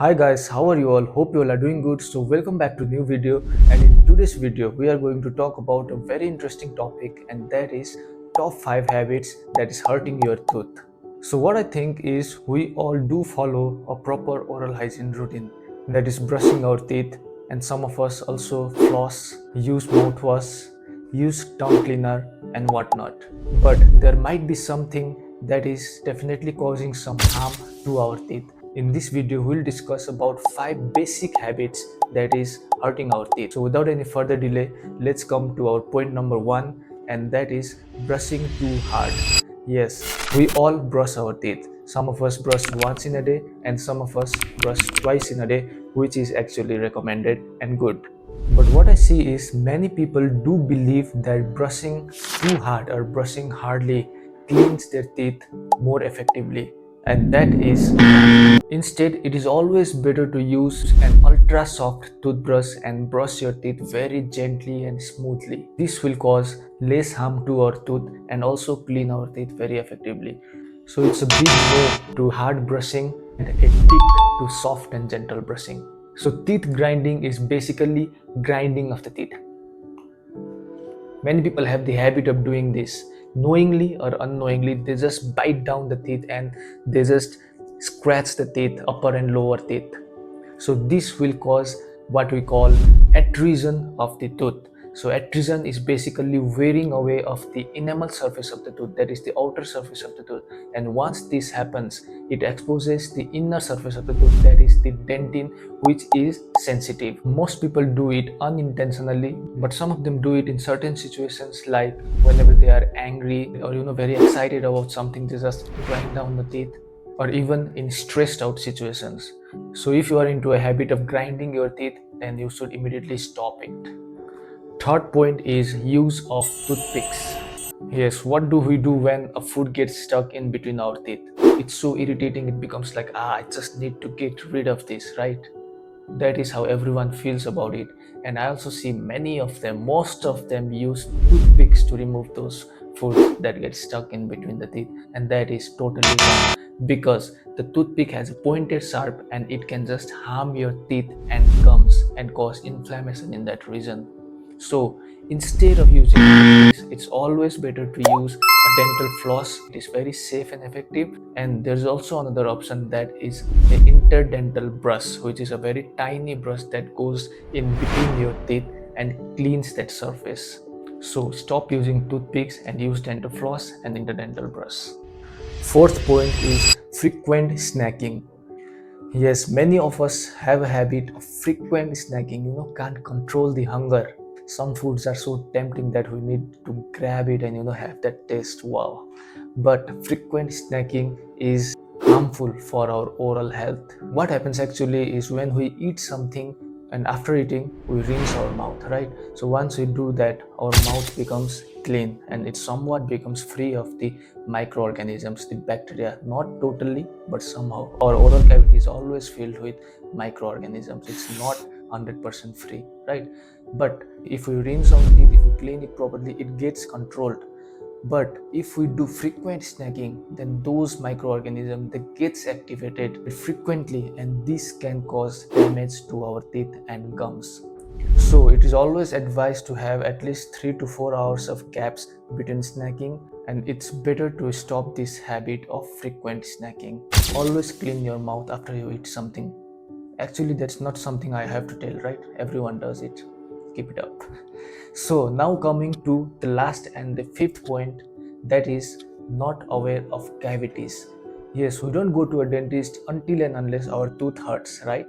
Hi guys, how are you all? Hope you all are doing good. So welcome back to new video, and in today's video we are going to talk about a very interesting topic, and that is top 5 habits that is hurting your tooth. So what I think is we all do follow a proper oral hygiene routine, that is brushing our teeth, and some of us also floss, use mouthwash, use tongue cleaner and whatnot. But there might be something that is definitely causing some harm to our teeth. In this video, we'll discuss about 5 basic habits that is hurting our teeth. So without any further delay, let's come to our point number 1, and that is brushing too hard. Yes, we all brush our teeth. Some of us brush once in a day and some of us brush twice in a day, which is actually recommended and good. But what I see is many people do believe that brushing too hard or brushing hardly cleans their teeth more effectively, and that is wrong. Instead, it is always better to use an ultra soft toothbrush and brush your teeth very gently and smoothly. This will cause less harm to our tooth and also clean our teeth very effectively. So it's a big no to hard brushing and a tick to soft and gentle brushing. So teeth grinding is basically grinding of the teeth. Many people have the habit of doing this knowingly or unknowingly. They just bite down the teeth and they just scratch the teeth, upper and lower teeth. So this will cause what we call attrition of the tooth. So attrition is basically wearing away of the enamel surface of the tooth, that is the outer surface of the tooth. And once this happens, it exposes the inner surface of the tooth, that is the dentin, which is sensitive. Most people do it unintentionally, but some of them do it in certain situations, like whenever they are angry or very excited about something, they just grind down the teeth, or even in stressed out situations. So if you are into a habit of grinding your teeth, then you should immediately stop it. Third point is use of toothpicks. Yes, what do we do when a food gets stuck in between our teeth? It's so irritating, it becomes like, I just need to get rid of this, right? That is how everyone feels about it. And I also see many of them, most of them use toothpicks to remove those foods that get stuck in between the teeth. And that is totally wrong, because the toothpick has a pointed sharp and it can just harm your teeth and gums and cause inflammation in that region. So instead of using toothpicks, it's always better to use a dental floss. It is very safe and effective. And there's also another option, that is the interdental brush, which is a very tiny brush that goes in between your teeth and cleans that surface. So stop using toothpicks and use dental floss and interdental brush. Fourth point is frequent snacking. Yes, many of us have a habit of frequent snacking, can't control the hunger. Some foods are so tempting that we need to grab it and have that taste. Wow. But frequent snacking is harmful for our oral health. What happens actually is when we eat something and after eating we rinse our mouth, right? So once we do that, our mouth becomes clean and it somewhat becomes free of the microorganisms, the bacteria. Not totally, but somehow. Our oral cavity is always filled with microorganisms. It's not 100% free, right? But if we rinse our teeth, if we clean it properly, it gets controlled. But if we do frequent snacking, then those microorganisms, they gets activated frequently, and this can cause damage to our teeth and gums. So it is always advised to have at least 3 to 4 hours of gaps between snacking, and it's better to stop this habit of frequent snacking. Always clean your mouth after you eat something. Actually, that's not something I have to tell, right? Everyone does it. Keep it up. So now coming to the last and the fifth point, that is not aware of cavities. Yes, we don't go to a dentist until and unless our tooth hurts, right?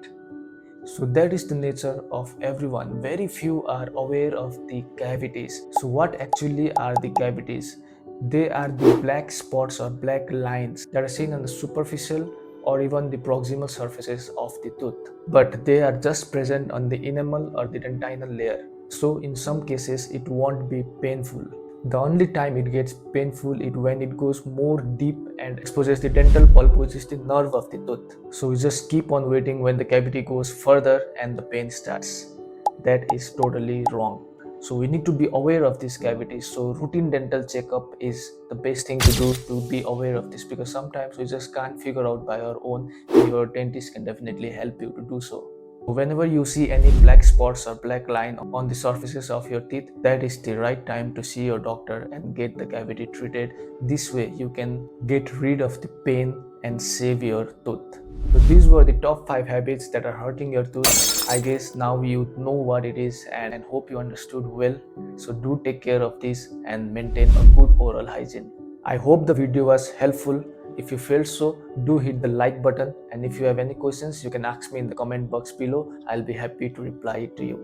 So that is the nature of everyone. Very few are aware of the cavities. So what actually are the cavities? They are the black spots or black lines that are seen on the superficial or even the proximal surfaces of the tooth. But they are just present on the enamel or the dentinal layer. So in some cases it won't be painful. The only time it gets painful is when it goes more deep and exposes the dental pulp, which is the nerve of the tooth. So we just keep on waiting when the cavity goes further and the pain starts. That is totally wrong. So we need to be aware of these cavities. So routine dental checkup is the best thing to do to be aware of this, because sometimes we just can't figure out by our own. Your dentist can definitely help you to do so. Whenever you see any black spots or black line on the surfaces of your teeth, that is the right time to see your doctor and get the cavity treated. This way you can get rid of the pain and save your tooth. So these were the top 5 habits that are hurting your tooth. I guess now you know what it is and hope you understood well. So do take care of this and maintain a good oral hygiene. I hope the video was helpful. If you felt so, do hit the like button, and if you have any questions, you can ask me in the comment box below. I'll be happy to reply to you.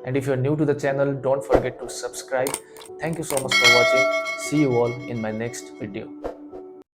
And if you're new to the channel, don't forget to subscribe. Thank you so much for watching. See you all in my next video.